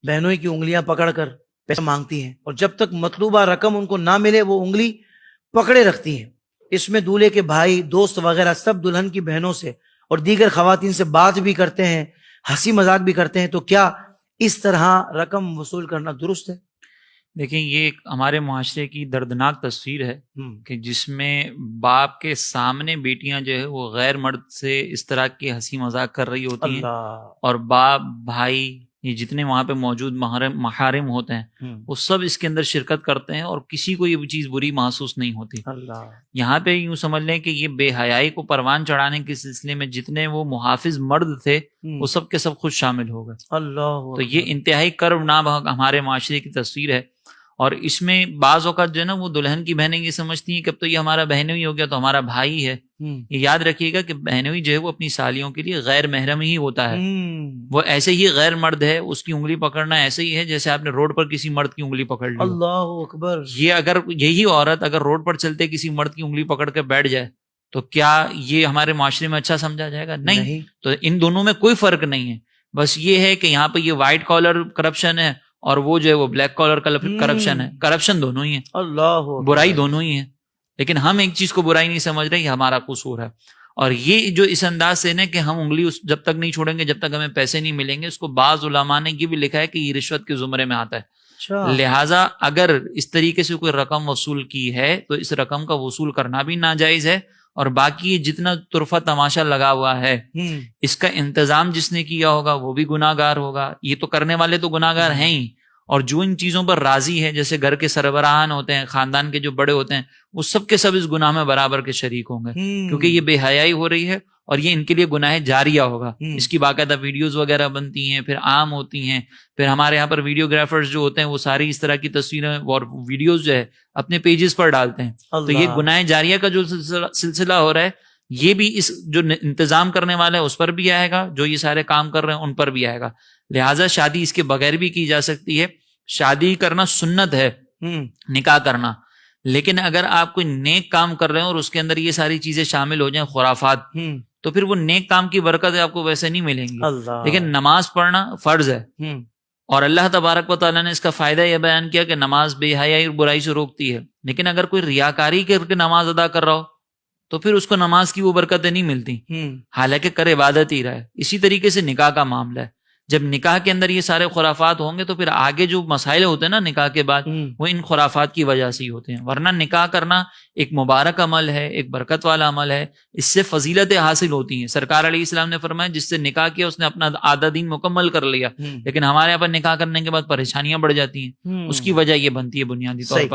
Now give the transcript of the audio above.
بہنوئی کی انگلیاں پکڑ کر پیسہ مانگتی ہیں، اور جب تک مطلوبہ رقم ان کو نہ ملے وہ انگلی پکڑے رکھتی ہیں۔ اس میں دولہے کے بھائی، دوست وغیرہ سب دلہن کی بہنوں سے اور دیگر خواتین سے بات بھی کرتے ہیں، ہنسی مذاق بھی کرتے ہیں۔ تو کیا اس طرح رقم وصول کرنا درست ہے؟ دیکھیں، یہ ایک ہمارے معاشرے کی دردناک تصویر ہے کہ جس میں باپ کے سامنے بیٹیاں جو ہے وہ غیر مرد سے اس طرح کی ہنسی مذاق کر رہی ہوتی ہیں، اور باپ، بھائی، یہ جتنے وہاں پہ موجود محارم ہوتے ہیں وہ سب اس کے اندر شرکت کرتے ہیں، اور کسی کو یہ چیز بری محسوس نہیں ہوتی۔ یہاں پہ یوں سمجھ لیں کہ یہ بے حیائی کو پروان چڑھانے کے سلسلے میں جتنے وہ محافظ مرد تھے وہ سب کے سب خود شامل ہو گئے۔ تو یہ انتہائی کربناک ہمارے معاشرے کی تصویر ہے، اور اس میں بعض اوقات جو ہے نا وہ دلہن کی بہنیں یہ سمجھتی ہیں کہ اب تو یہ ہمارا بہنوئی ہو گیا تو ہمارا بھائی ہے۔ یہ یاد رکھیے گا کہ بہنوئی جو ہے وہ اپنی سالیوں کے لیے غیر محرم ہی ہوتا ہے، وہ ایسے ہی غیر مرد ہے، اس کی انگلی پکڑنا ایسے ہی ہے جیسے آپ نے روڈ پر کسی مرد کی انگلی پکڑ لی۔ اللہ اکبر! یہ اگر یہی عورت اگر روڈ پر چلتے کسی مرد کی انگلی پکڑ کے بیٹھ جائے تو کیا یہ ہمارے معاشرے میں اچھا سمجھا جائے گا؟ نہیں۔ تو ان دونوں میں کوئی فرق نہیں ہے، بس یہ ہے کہ یہاں پہ یہ وائٹ کالر کرپشن ہے اور وہ جو ہے وہ بلیک کالر کرپشن ہے۔ کرپشن دونوں ہی ہیں، اللہ برائی دونوں ہی ہیں، لیکن ہم ایک چیز کو برائی نہیں سمجھ رہے، یہ ہمارا قصور ہے۔ اور یہ جو اس انداز سے نا کہ ہم انگلی جب تک نہیں چھوڑیں گے جب تک ہمیں پیسے نہیں ملیں گے، اس کو بعض علماء نے یہ بھی لکھا ہے کہ یہ رشوت کے زمرے میں آتا ہے۔ لہٰذا اگر اس طریقے سے کوئی رقم وصول کی ہے تو اس رقم کا وصول کرنا بھی ناجائز ہے، اور باقی جتنا طرفہ تماشا لگا ہوا ہے اس کا انتظام جس نے کیا ہوگا وہ بھی گناہ گار ہوگا۔ یہ تو کرنے والے تو گناہ گار ہیں ہی، اور جو ان چیزوں پر راضی ہے، جیسے گھر کے سربراہان ہوتے ہیں، خاندان کے جو بڑے ہوتے ہیں، وہ سب کے سب اس گناہ میں برابر کے شریک ہوں گے، کیونکہ یہ بے حیائی ہو رہی ہے اور یہ ان کے لیے گناہ جاریہ ہوگا۔ اس کی باقاعدہ ویڈیوز وغیرہ بنتی ہیں، پھر عام ہوتی ہیں، پھر ہمارے یہاں پر ویڈیو گرافرز جو ہوتے ہیں وہ ساری اس طرح کی تصویریں اور ویڈیوز جو ہے اپنے پیجز پر ڈالتے ہیں۔ تو یہ گناہ جاریہ کا جو سلسلہ ہو رہا ہے یہ بھی اس جو انتظام کرنے والا ہے اس پر بھی آئے گا، جو یہ سارے کام کر رہے ہیں ان پر بھی آئے گا۔ لہٰذا شادی اس کے بغیر بھی کی جا سکتی ہے، شادی کرنا سنت ہے، نکاح کرنا، لیکن اگر آپ کوئی نیک کام کر رہے ہیں اور اس کے اندر یہ ساری چیزیں شامل ہو جائیں، خرافات، تو پھر وہ نیک کام کی برکت آپ کو ویسے نہیں ملیں گی۔ لیکن نماز پڑھنا فرض ہے، اور اللہ تبارک و تعالیٰ نے اس کا فائدہ یہ بیان کیا کہ نماز بے حیائی اور برائی سے روکتی ہے۔ لیکن اگر کوئی ریاکاری کر کے نماز ادا کر رہا ہو تو پھر اس کو نماز کی وہ برکتیں نہیں ملتی، حالانکہ کر عبادت ہی رہا ہے۔ اسی طریقے سے نکاح کا معاملہ ہے، جب نکاح کے اندر یہ سارے خرافات ہوں گے تو پھر آگے جو مسائل ہوتے ہیں نا نکاح کے بعد وہ ان خرافات کی وجہ سے ہی ہوتے ہیں۔ ورنہ نکاح کرنا ایک مبارک عمل ہے، ایک برکت والا عمل ہے، اس سے فضیلتیں حاصل ہوتی ہیں۔ سرکار علیہ السلام نے فرمایا جس سے نکاح کیا اس نے اپنا آدھا دین مکمل کر لیا، لیکن ہمارے یہاں پر نکاح کرنے کے بعد پریشانیاں بڑھ جاتی ہیں، اس کی وجہ یہ بنتی ہے بنیادی طور پر۔